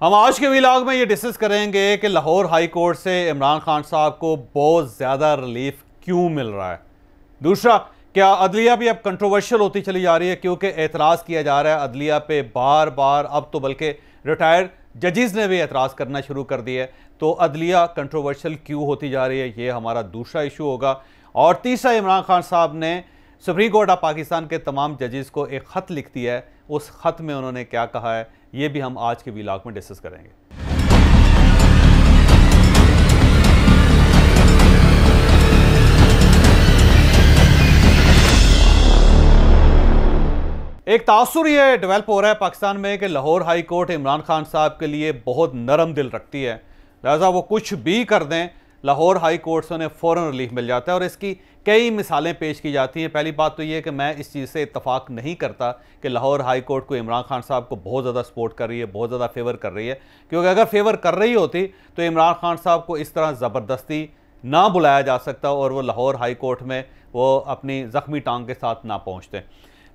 हम आज के व्लॉग में ये डिस्कस करेंगे कि लाहौर हाई कोर्ट से इमरान खान साहब को बहुत ज़्यादा रिलीफ क्यों मिल रहा है। दूसरा, क्या अदलिया भी अब कंट्रोवर्शियल होती चली जा रही है क्योंकि एतराज़ किया जा रहा है अदलिया पे बार बार। अब तो बल्कि रिटायर्ड जजेस ने भी एतराज़ करना शुरू कर दिया है। तो अदलिया कंट्रोवर्शियल क्यों होती जा रही है, ये हमारा दूसरा इशू होगा। और तीसरा, इमरान खान साहब ने सुप्रीम कोर्ट ऑफ पाकिस्तान के तमाम जजेस को एक ख़त लिख दिया है। उस ख़त में उन्होंने क्या कहा है, ये भी हम आज के व्लॉग में डिस्कस करेंगे। एक तासुर ये डेवलप हो रहा है पाकिस्तान में कि लाहौर हाई कोर्ट इमरान खान साहब के लिए बहुत नरम दिल रखती है, लिहाजा वो कुछ भी कर दें लाहौर हाई कोर्ट से उन्हें फ़ौरन रिलीफ मिल जाता है। और इसकी कई मिसालें पेश की जाती हैं। पहली बात तो ये कि मैं इस चीज़ से इत्तफाक नहीं करता कि लाहौर हाई कोर्ट को इमरान खान साहब को बहुत ज़्यादा सपोर्ट कर रही है, बहुत ज़्यादा फेवर कर रही है। क्योंकि अगर फेवर कर रही होती तो इमरान खान साहब को इस तरह ज़बरदस्ती ना बुलाया जा सकता और वो लाहौर हाई कोर्ट में वो अपनी ज़ख्मी टांग के साथ ना पहुँचते।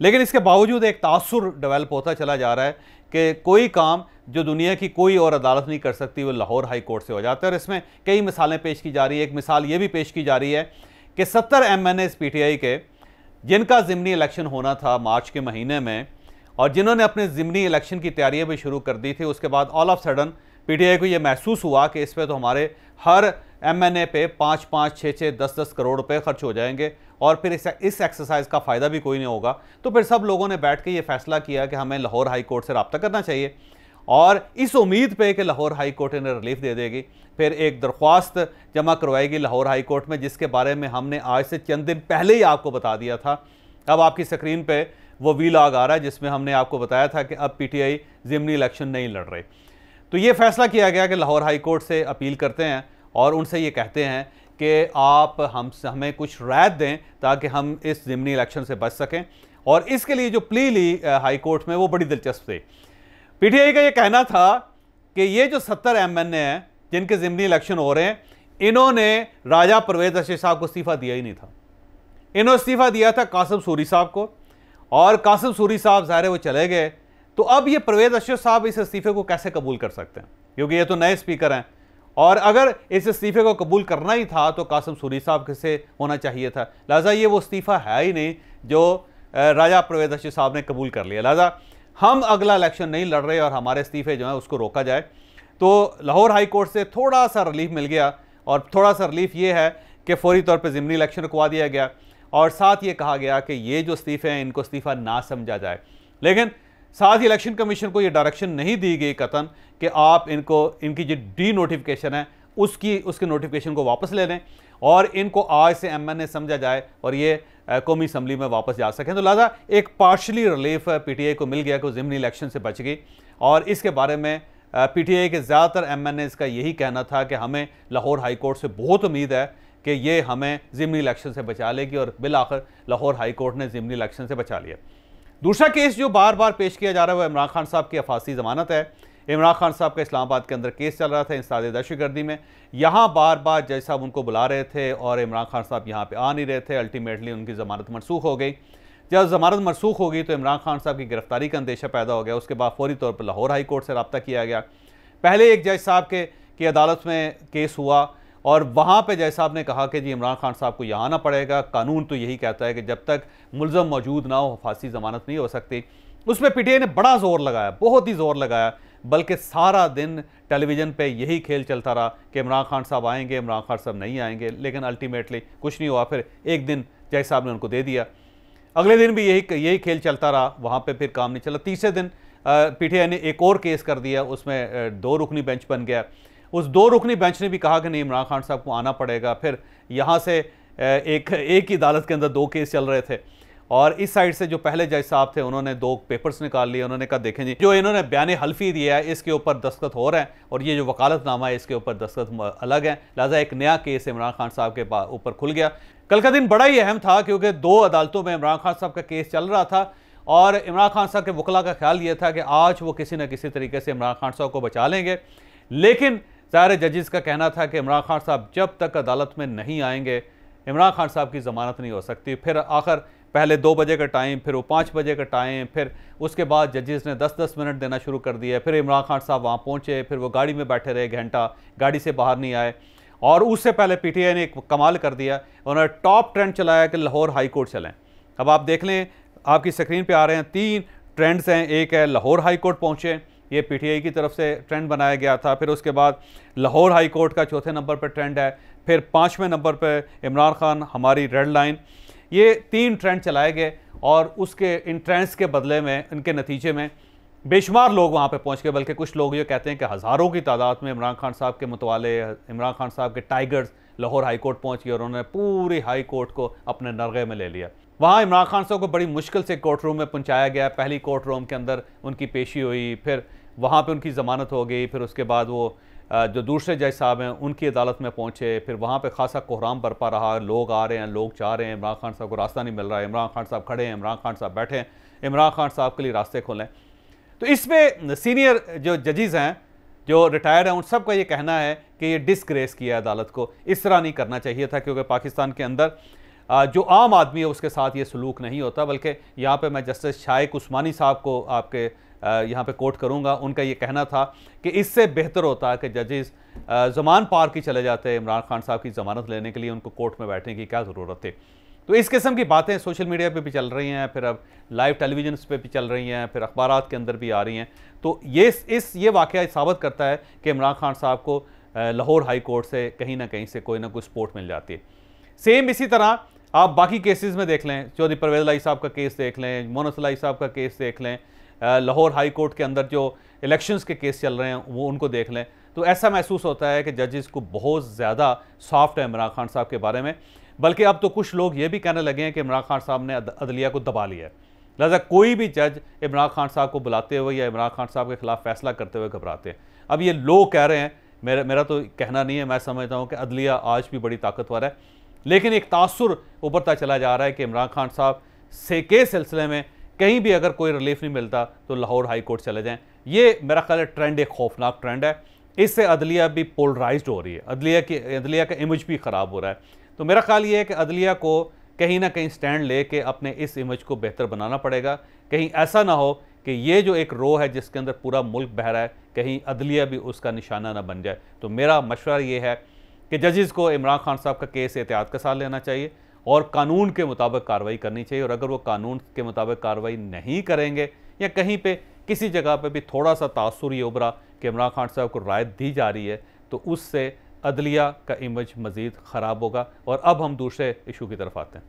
लेकिन इसके बावजूद एक तासुर डेवलप होता चला जा रहा है कि कोई काम जो दुनिया की कोई और अदालत नहीं कर सकती वो लाहौर हाई कोर्ट से हो जाता है। और इसमें कई मिसालें पेश की जा रही है। एक मिसाल ये भी पेश की जा रही है कि 70 MNAs PTI के जिनका ज़िमनी इलेक्शन होना था मार्च के महीने में और जिन्होंने अपने ज़िमनी इलेक्शन की तैयारियां भी शुरू कर दी थी, उसके बाद ऑल ऑफ सडन PTI को ये महसूस हुआ कि इस पर तो हमारे हर MNA पे 5-5, 6-6, 10-10 करोड़ रुपए खर्च हो जाएंगे और फिर इस एक्सरसाइज का फ़ायदा भी कोई नहीं होगा। तो फिर सब लोगों ने बैठ के ये फैसला किया कि हमें लाहौर हाई कोर्ट से रब्ता करना चाहिए और इस उम्मीद पे कि लाहौर हाई कोर्ट इन्हें रिलीफ दे देगी। फिर एक दरख्वास्त जमा करवाएगी लाहौर हाई कोर्ट में, जिसके बारे में हमने आज से चंद दिन पहले ही आपको बता दिया था। अब आपकी स्क्रीन पे वो व्लॉग आ रहा है जिसमें हमने आपको बताया था कि अब PTI ज़िमनी इलेक्शन नहीं लड़ रही। तो ये फैसला किया गया कि लाहौर हाई कोर्ट से अपील करते हैं और उनसे ये कहते हैं कि आप हमें कुछ राहत दें ताकि हम इस ज़िमनी इलेक्शन से बच सकें। और इसके लिए जो प्ली ली हाई कोर्ट में वो बड़ी दिलचस्प थी। PTI का ये कहना था कि ये जो 70 MNA हैं जिनके ज़िमनी इलेक्शन हो रहे हैं, इन्होंने राजा परवेज़ अशरफ साहब को इस्तीफ़ा दिया ही नहीं था। इन्होंने इस्तीफ़ा दिया था कासिम सूरी साहब को और कासिम सूरी साहब ज़ाहिर है वो चले गए। तो अब ये परवेज़ अशरफ साहब इस इस्तीफ़े को कैसे कबूल कर सकते हैं, क्योंकि ये तो नए स्पीकर हैं। और अगर इस इस्तीफ़े को कबूल करना ही था तो कासिम सूरी साहब से होना चाहिए था। लिहाजा ये वो इस्तीफ़ा है ही नहीं जो राजा परवेज़ अशरफ साहब ने कबूल कर लिया। लिहाजा हम अगला इलेक्शन नहीं लड़ रहे और हमारे इस्तीफ़े जो है उसको रोका जाए। तो लाहौर हाई कोर्ट से थोड़ा सा रिलीफ मिल गया और थोड़ा सा रिलीफ ये है कि फौरी तौर पे ज़िमनी इलेक्शन रुकवा दिया गया और साथ ये कहा गया कि ये जो इस्तीफ़े हैं इनको इस्तीफ़ा ना समझा जाए। लेकिन साथ ही इलेक्शन कमीशन को ये डायरेक्शन नहीं दी गई कतन कि आप इनकी जो डी नोटिफिकेशन है उसके नोटिफिकेशन को वापस ले लें और इनको आज से MNA समझा जाए और ये कौमी असम्बली में वापस जा सकें। तो लिहाजा एक पार्शली रिलीफ PTI को मिल गया कि ज़िमनी इलेक्शन से बच गई। और इसके बारे में PTI के ज़्यादातर MNAs का यही कहना था कि हमें लाहौर हाई कोर्ट से बहुत उम्मीद है कि ये हमें ज़िमनी इलेक्शन से बचा लेगी और बिल आखिर लाहौर हाई कोर्ट ने ज़िमनी इलेक्शन से बचा लिया। दूसरा केस जो बार बार पेश किया जा रहा है वो इमरान खान साहब की अफासी ज़मानत है। इमरान खान साहब का इस्लामाबाद के अंदर केस चल रहा था इंसदाद दहशतगर्दी में। यहाँ बार बार जज साहब उनको बुला रहे थे और इमरान खान साहब यहाँ पे आ नहीं रहे थे। अल्टीमेटली उनकी ज़मानत मनसूख हो गई। जब ज़मानत मनसूख हो गई तो इमरान खान साहब की गिरफ्तारी का अंदेशा पैदा हो गया। उसके बाद फौरी तौर पर लाहौर हाई कोर्ट से रब्ता किया गया। पहले एक जज साहब की अदालत में केस हुआ और वहाँ पे जज साहब ने कहा कि जी इमरान खान साहब को यहाँ आना पड़ेगा। कानून तो यही कहता है कि जब तक मुलज़म मौजूद ना हो फांसी ज़मानत नहीं हो सकती। उस पर PTI ने बड़ा ज़ोर लगाया, बहुत ही ज़ोर लगाया, बल्कि सारा दिन टेलीविज़न पे यही खेल चलता रहा कि इमरान खान साहब आएंगे, इमरान खान साहब नहीं आएंगे। लेकिन अल्टीमेटली कुछ नहीं हुआ। फिर एक दिन जज साहब ने उनको दे दिया, अगले दिन भी यही खेल चलता रहा, वहाँ पर फिर काम नहीं चला। तीसरे दिन PTI ने एक और केस कर दिया, उसमें 2 रुकनी बेंच बन गया। उस 2 रुकनी बेंच ने भी कहा कि नहीं इमरान खान साहब को आना पड़ेगा। फिर यहाँ से एक ही अदालत के अंदर 2 केस चल रहे थे और इस साइड से जो पहले जज साहब थे उन्होंने 2 पेपर्स निकाल लिए। उन्होंने कहा देखें जी जो इन्होंने बयान हल्फी दिया है इसके ऊपर दस्तखत हो रहे हैं और ये जो वकालतनामा है इसके ऊपर दस्तखत अलग है। लिहाजा एक नया केस इमरान खान साहब के ऊपर खुल गया। कल का दिन बड़ा ही अहम था क्योंकि 2 अदालतों में इमरान खान साहब का केस चल रहा था और इमरान खान साहब के वकला का ख्याल ये था कि आज वो किसी न किसी तरीके से इमरान खान साहब को बचा लेंगे। लेकिन ज़ाहिर जजेस का कहना था कि इमरान खान साहब जब तक अदालत में नहीं आएंगे इमरान खान साहब की ज़मानत नहीं हो सकती। फिर आखिर पहले 2 बजे का टाइम, फिर वो 5 बजे का टाइम, फिर उसके बाद जजेस ने 10-10 मिनट देना शुरू कर दिया। फिर इमरान खान साहब वहाँ पहुँचे, फिर वो गाड़ी में बैठे रहे घंटा, गाड़ी से बाहर नहीं आए। और उससे पहले पीटीआई ने एक कमाल कर दिया, उन्होंने टॉप ट्रेंड चलाया कि लाहौर हाई कोर्ट चलें। अब आप देख लें, आपकी स्क्रीन पे आ रहे हैं 3 ट्रेंड्स हैं। एक है लाहौर हाई कोर्ट पहुँचे, ये पीटीआई की तरफ से ट्रेंड बनाया गया था। फिर उसके बाद लाहौर हाई कोर्ट का चौथे नंबर पर ट्रेंड है। फिर 5वें नंबर पर इमरान खान हमारी रेड लाइन। ये 3 ट्रेंड चलाए गए और उसके इन ट्रेंड्स के बदले में, इनके नतीजे में बेशुमार लोग वहाँ पे पहुँच गए। बल्कि कुछ लोग ये कहते हैं कि हज़ारों की तादाद में इमरान खान साहब के मतवाले, इमरान खान साहब के टाइगर्स लाहौर हाई कोर्ट पहुँच गए और उन्होंने पूरी हाई कोर्ट को अपने नरगे में ले लिया। वहाँ इमरान खान साहब को बड़ी मुश्किल से कोर्ट रूम में पहुँचाया गया। पहली कोर्ट रूम के अंदर उनकी पेशी हुई, फिर वहाँ पे उनकी ज़मानत हो गई। फिर उसके बाद वो जो दूसरे जज साहब हैं उनकी अदालत में पहुँचे। फिर वहाँ पे खासा कोहराम बरपा रहा, लोग आ रहे हैं, लोग जा रहे हैं, इमरान खान साहब को रास्ता नहीं मिल रहा है, इमरान खान साहब खड़े हैं, इमरान खान साहब बैठे हैं, इमरान खान साहब के लिए रास्ते खोलें। तो इसमें सीनियर जो जजेस हैं, जो रिटायर हैं, उन सब का ये कहना है कि ये डिसग्रेस किया है अदालत को, इस तरह नहीं करना चाहिए था। क्योंकि पाकिस्तान के अंदर जो आम आदमी है उसके साथ ये सलूक नहीं होता। बल्कि यहाँ पे मैं जस्टिस शाइक उस्मानी साहब को आपके यहाँ पे कोट करूँगा, उनका ये कहना था कि इससे बेहतर होता है कि जजेस ज़मान पार की चले जाते हैं इमरान खान साहब की ज़मानत लेने के लिए, उनको कोर्ट में बैठने की क्या ज़रूरत थी। तो इस किस्म की बातें सोशल मीडिया पे भी चल रही हैं, फिर अब लाइव टेलीविजन पे भी चल रही हैं, फिर अखबारात के अंदर भी आ रही हैं। तो ये वाक़या साबित करता है कि इमरान खान साहब को लाहौर हाई कोर्ट से कहीं ना कहीं से कोई ना कोई सपोर्ट मिल जाती है। सेम इसी तरह आप बाकी केसेस में देख लें, चौधरी परवेज़ इलाही साहब का केस देख लें, मोहम्मद इलाही साहब का केस देख लें, लाहौर हाई कोर्ट के अंदर जो इलेक्शंस के केस चल रहे हैं वो उनको देख लें, तो ऐसा महसूस होता है कि जजेस को बहुत ज़्यादा सॉफ्ट है इमरान खान साहब के बारे में। बल्कि अब तो कुछ लोग ये भी कहने लगे हैं कि इमरान खान साहब ने अदलिया को दबा लिया है, लिहाजा कोई भी जज इमरान खान साहब को बुलाते हुए या इमरान खान साहब के खिलाफ फैसला करते हुए घबराते हैं। अब ये लोग कह रहे हैं, मेरा तो कहना नहीं है, मैं समझता हूँ कि अदलिया आज भी बड़ी ताकतवर है। लेकिन एक तासुर उभरता चला जा रहा है कि इमरान खान साहब से के सिलसिले में कहीं भी अगर कोई रिलीफ नहीं मिलता तो लाहौर हाई कोर्ट चले जाएं। ये मेरा ख्याल है ट्रेंड एक खौफनाक ट्रेंड है। इससे अदलिया भी पोलराइज्ड हो रही है, अदलिया का इमेज भी ख़राब हो रहा है। तो मेरा ख्याल ये है कि अदलिया को कहीं ना कहीं स्टैंड लेके अपने इस इमेज को बेहतर बनाना पड़ेगा। कहीं ऐसा ना हो कि ये जो एक रो है जिसके अंदर पूरा मुल्क बह रहा है, कहीं अदलिया भी उसका निशाना ना बन जाए। तो मेरा मशवरा ये है कि जजेस को इमरान खान साहब का केस एहतियात के साथ लेना चाहिए और कानून के मुताबिक कार्रवाई करनी चाहिए। और अगर वो कानून के मुताबिक कार्रवाई नहीं करेंगे या कहीं पे किसी जगह पे भी थोड़ा सा तासुर ये उभरा कि इमरान खान साहब को रायत दी जा रही है, तो उससे अदलिया का इमेज मज़ीद ख़राब होगा। और अब हम दूसरे इशू की तरफ आते हैं।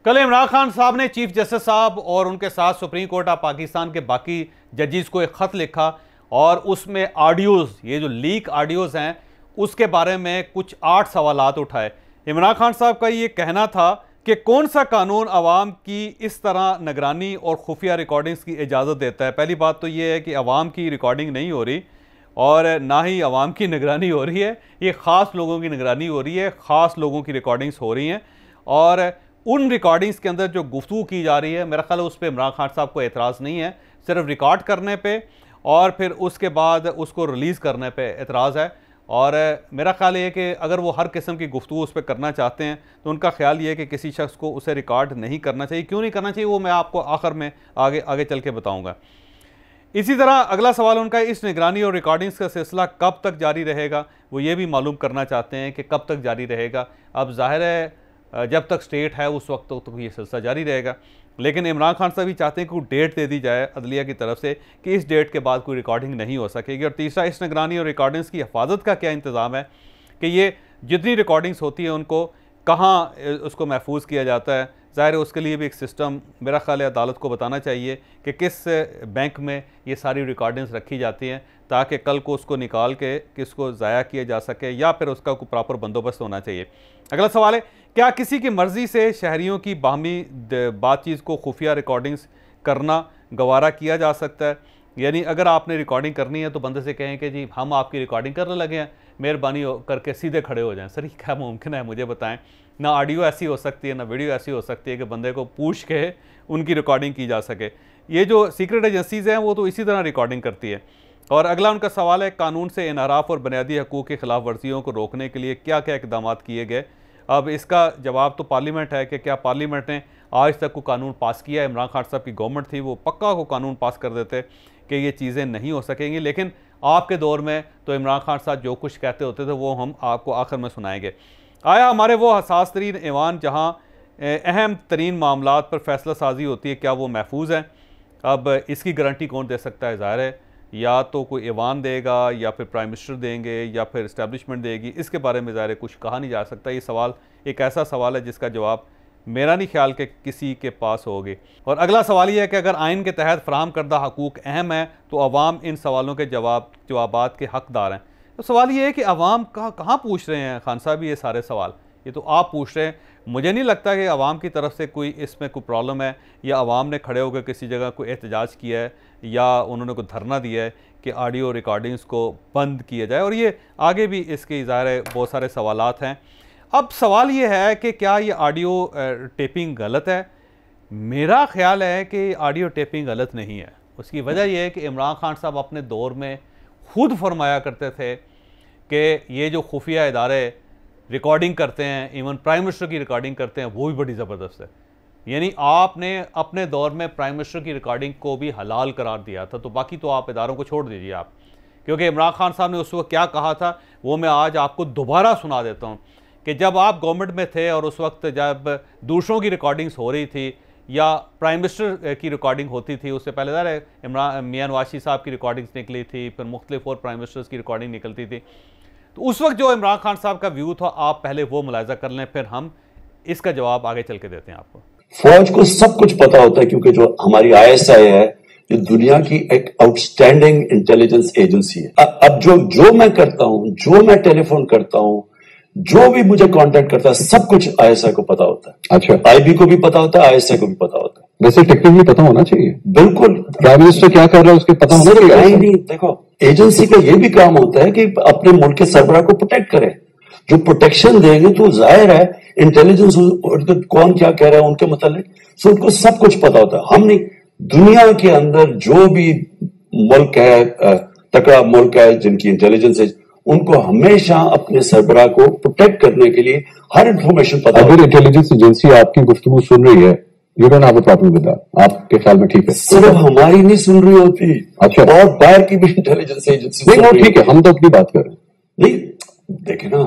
कल इमरान खान साहब ने चीफ जस्टिस साहब और उनके साथ सुप्रीम कोर्ट ऑफ पाकिस्तान के बाकी जजेस को एक ख़त लिखा और उसमें ऑडियोज़, ये जो लीक ऑडियोज़ हैं, उसके बारे में कुछ 8 सवालात उठाए। इमरान खान साहब का ये कहना था कि कौन सा कानून आवाम की इस तरह निगरानी और खुफिया रिकॉर्डिंग्स की इजाज़त देता है। पहली बात तो ये है कि आवाम की रिकॉर्डिंग नहीं हो रही और ना ही आवाम की निगरानी हो रही है, ये ख़ास लोगों की निगरानी हो रही है, ख़ास लोगों की रिकॉर्डिंग्स हो रही हैं। और उन रिकॉर्डिंग्स के अंदर जो गुफ्तगू की जा रही है, मेरा ख्याल है उस पर इमरान खान साहब को एतराज़ नहीं है, सिर्फ रिकॉर्ड करने पे और फिर उसके बाद उसको रिलीज़ करने पे एतराज़ है। और मेरा ख्याल ये कि अगर वो हर किस्म की गुफ्तगू उस पर करना चाहते हैं तो उनका ख्याल ये है कि किसी शख्स को उसे रिकॉर्ड नहीं करना चाहिए। क्यों नहीं करना चाहिए वो मैं आपको आखिर में आगे चल के बताऊँगा। इसी तरह अगला सवाल उनका, इस निगरानी और रिकॉर्डिंग्स का सिलसिला कब तक जारी रहेगा, वो ये भी मालूम करना चाहते हैं कि कब तक जारी रहेगा। अब जाहिर है जब तक स्टेट है उस वक्त तो ये सिलसिला जारी रहेगा, लेकिन इमरान खान साहब भी चाहते हैं कि कोई डेट दे दी जाए अदलिया की तरफ से कि इस डेट के बाद कोई रिकॉर्डिंग नहीं हो सकेगी। और तीसरा, इस निगरानी और रिकॉर्डिंग्स की हिफाजत का क्या इंतज़ाम है कि ये जितनी रिकॉर्डिंग्स होती है उनको कहाँ उसको महफूज किया जाता है। ज़ाहिर है उसके लिए भी एक सिस्टम मेरा ख्याल है अदालत को बताना चाहिए कि किस बैंक में ये सारी रिकॉर्डिंग्स रखी जाती हैं ताकि कल को उसको निकाल के किसको ज़ाया किया जा सके या फिर उसका कोई प्रॉपर बंदोबस्त होना चाहिए। अगला सवाल है, क्या किसी की मर्ज़ी से शहरियों की बाहमी बातचीत को खुफिया रिकॉर्डिंग्स करना गवारा किया जा सकता है? यानी अगर आपने रिकॉर्डिंग करनी है तो बंदे से कहें कि जी हम आपकी रिकॉर्डिंग करने लगे हैं, मेहरबानी करके सीधे खड़े हो जाएं। सर ये क्या मुमकिन है, मुझे बताएं। ना ऑडियो ऐसी हो सकती है ना वीडियो ऐसी हो सकती है कि बंदे को पूछ के उनकी रिकॉर्डिंग की जा सके। ये जो सीक्रेट एजेंसीज़ हैं वो तो इसी तरह रिकॉर्डिंग करती है। और अगला उनका सवाल है, कानून से इनहराफ और बुनियादी हकूक़ की खिलाफ वर्जियों को रोकने के लिए क्या क्या इकदाम किए गए। अब इसका जवाब तो पार्लियामेंट है कि क्या पार्लियामेंट ने आज तक को कानून पास किया है। इमरान खान साहब की गवर्नमेंट थी, वो पक्का को कानून पास कर देते कि ये चीज़ें नहीं हो सकेंगी, लेकिन आपके दौर में तो इमरान खान साहब जो कुछ कहते होते थे वो हम आपको आखिर में सुनाएंगे। आया हमारे वो हसास तरीन ऐवान जहाँ अहम तरीन मामलात पर फैसला साजी होती है, क्या वो महफूज हैं। अब इसकी गारंटी कौन दे सकता है। ज़ाहिर है या तो कोई ऐवान देगा या फिर प्राइम मिनिस्टर देंगे या फिर इस्टेब्लिशमेंट देगी, इसके बारे में ज़ाहिर कुछ कहा नहीं जा सकता। ये सवाल एक ऐसा सवाल है जिसका जवाब मेरा नहीं ख्याल कि किसी के पास होगी। और अगला सवाल ये है कि अगर आइन के तहत फराहम करदा हकूक़ अहम है तो अवाम इन सवालों के जवाबात के हकदार हैं। तो सवाल ये है कि अवाम कहाँ पूछ रहे हैं खान साहब ये सारे सवाल, ये तो आप पूछ रहे हैं। मुझे नहीं लगता कि अवाम की तरफ से कोई इसमें कोई प्रॉब्लम है या अवाम ने खड़े होकर किसी जगह कोई एहतजाज किया है या उन्होंने कोई धरना दिया है कि ऑडियो रिकॉर्डिंग्स को बंद किया जाए। और ये आगे भी इसके ज़ाहिर बहुत सारे सवालात हैं। अब सवाल ये है कि क्या ये ऑडियो टेपिंग गलत है। मेरा ख्याल है कि ऑडियो टेपिंग गलत नहीं है। उसकी वजह यह है कि इमरान खान साहब अपने दौर में खुद फरमाया करते थे कि ये जो खुफिया इदारे रिकॉर्डिंग करते हैं, इवन प्राइम मिनिस्टर की रिकॉर्डिंग करते हैं, वो भी बड़ी ज़बरदस्त है। यानी आपने अपने दौर में प्राइम मिनिस्टर की रिकॉर्डिंग को भी हलाल करार दिया था, तो बाकी तो आप इदारों को छोड़ दीजिए आप, क्योंकि इमरान खान साहब ने उस वक्त क्या कहा था वो मैं आज आपको दोबारा सुना देता हूँ कि जब आप गवर्नमेंट में थे और उस वक्त जब दूसरों की रिकॉर्डिंग्स हो रही थी या प्राइम मिनिस्टर की रिकॉर्डिंग होती थी, उससे पहले ज़रा इमरान मियां नवाज शरीफ साहब की रिकॉर्डिंग्स निकली थी, फिर मुख्तलिफ और प्राइम मिनिस्टर्स की रिकॉर्डिंग निकलती थी। तो उस वक्त जो इमरान खान साहब का व्यू था, आप पहले वो मुलाहिजा कर लें, फिर हम इसका जवाब आगे चल के देते हैं आपको। फौज को सब कुछ पता होता है क्योंकि जो हमारी ISI है जो दुनिया की एक आउटस्टैंडिंग इंटेलिजेंस एजेंसी है। अब जो मैं करता हूं, जो मैं टेलीफोन करता हूं, जो भी मुझे कांटेक्ट करता है, सब कुछ ISI को पता होता है। अच्छा, IB को भी पता होता है, ISI को भी पता होता है। वैसे टेक्निकली पता होना चाहिए। बिल्कुल, प्राइम मिनिस्टर क्या कर रहा है उसके पता होना चाहिए। नहीं, देखो एजेंसी का ये भी काम होता है कि अपने मुल्क के सरबराह को प्रोटेक्ट करे। जो प्रोटेक्शन देंगे तो जाहिर है इंटेलिजेंस कौन क्या कह रहा है उनके मतलब, सो उनको सब कुछ पता होता है। हम नहीं, दुनिया के अंदर जो भी मुल्क है, तकड़ा मुल्क है जिनकी इंटेलिजेंस है, उनको हमेशा अपने सरबराह को प्रोटेक्ट करने के लिए हर इंफॉर्मेशन पता है। अगर इंटेलिजेंस एजेंसी आपकी गुफ्तगू सुन रही है, you don't have a problem with that, आपके ख्याल में ठीक है? सिर्फ हमारी नहीं सुन रही होती, अच्छा, और बाहर की भी इंटेलिजेंस एजेंसी नहीं, ठीक है, हम तो अपनी बात कर रहे हैं। नहीं देखे ना,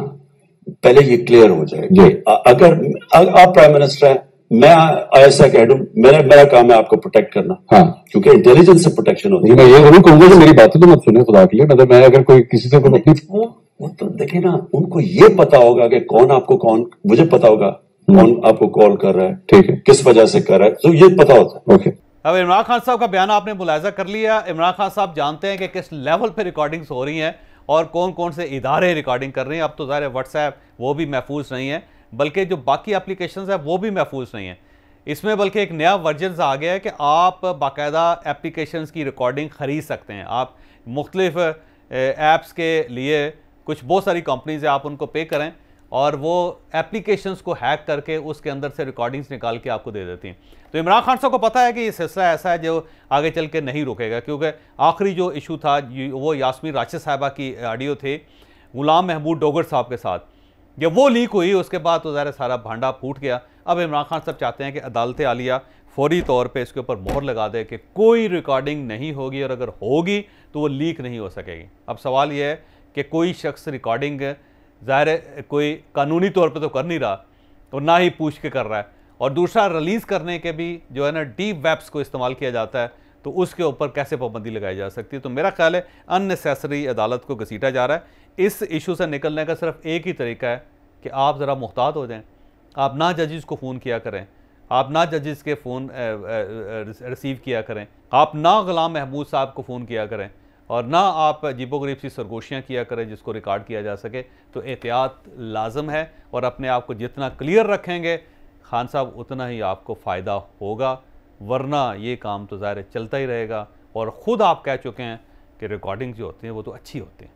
पहले ये क्लियर हो जाए। अगर आप प्राइम मिनिस्टर हैं, मैं ISI का हेड हूं, मेरा काम है आपको प्रोटेक्ट करना। हाँ, क्योंकि इंटेलिजेंस से प्रोटेक्शन होती है। मैं ये जरूर कहूंगा कि मेरी बातें तो मत सुने खुदा के लिए, मतलब मैं अगर कोई किसी से वो तो देखे ना, उनको ये पता होगा कि कौन मुझे पता होगा कौन आपको कॉल कर रहा है, ठीक है, किस वजह से कर रहा है, तो ये पता होता है। ओके, अब इमरान खान साहब का बयान आपने मुलाहिजा कर लिया। इमरान खान साहब जानते हैं कि किस लेवल पे रिकॉर्डिंग्स हो रही हैं और कौन कौन से इदारे रिकॉर्डिंग कर रहे हैं। अब तो ज़ाहिर है व्हाट्सएप वो भी महफूज नहीं है, बल्कि जो बाकी एप्लीकेशंस है वो भी महफूज नहीं है। इसमें बल्कि एक नया वर्जन आ गया है कि आप बाकायदा एप्लीकेशंस की रिकॉर्डिंग ख़रीद सकते हैं। आप मुख्तलिफ ऐप्स के लिए कुछ बहुत सारी कंपनीज है, आप उनको पे करें और वो एप्लीकेशंस को हैक करके उसके अंदर से रिकॉर्डिंग्स निकाल के आपको दे देती हैं। तो इमरान खान साहब को पता है कि ये सिलसिला ऐसा है जो आगे चल के नहीं रुकेगा, क्योंकि आखिरी जो इशू था वो यास्मीन राशिद साहिबा की ऑडियो थे गुलाम महमूद डोगर साहब के साथ। जब वो लीक हुई उसके बाद तो ज़ाहिर सारा भांडा फूट गया। अब इमरान खान साहब चाहते हैं कि अदालत आलिया फौरी तौर पे इसके ऊपर मोहर लगा दे कि कोई रिकॉर्डिंग नहीं होगी और अगर होगी तो वो लीक नहीं हो सकेगी। अब सवाल ये है कि कोई शख्स रिकॉर्डिंग ज़ाहिर कोई कानूनी तौर पे तो कर नहीं रहा और ना ही पूछ के कर रहा है, और दूसरा रिलीज़ करने के भी जो है ना डीप वेब्स को इस्तेमाल किया जाता है, तो उसके ऊपर कैसे पाबंदी लगाई जा सकती है। तो मेरा ख्याल है अननेसेसरी अदालत को घसीटा जा रहा है। इस इशू से निकलने का सिर्फ एक ही तरीका है कि आप ज़रा मुहतात हो जाएं। आप ना जजेस को फ़ोन किया करें, आप ना जजेस के फ़ोन रिसीव किया करें, आप ना गुलाम महमूद साहब को फ़ोन किया करें, और ना आप अजीबोगरीब सी सरगोशियाँ किया करें जिसको रिकॉर्ड किया जा सके। तो एहतियात लाजम है, और अपने आप को जितना क्लियर रखेंगे खान साहब उतना ही आपको फ़ायदा होगा, वरना ये काम तो ज़ाहिर चलता ही रहेगा। और ख़ुद आप कह चुके हैं कि रिकॉर्डिंग जो होती हैं वो तो अच्छी होती हैं।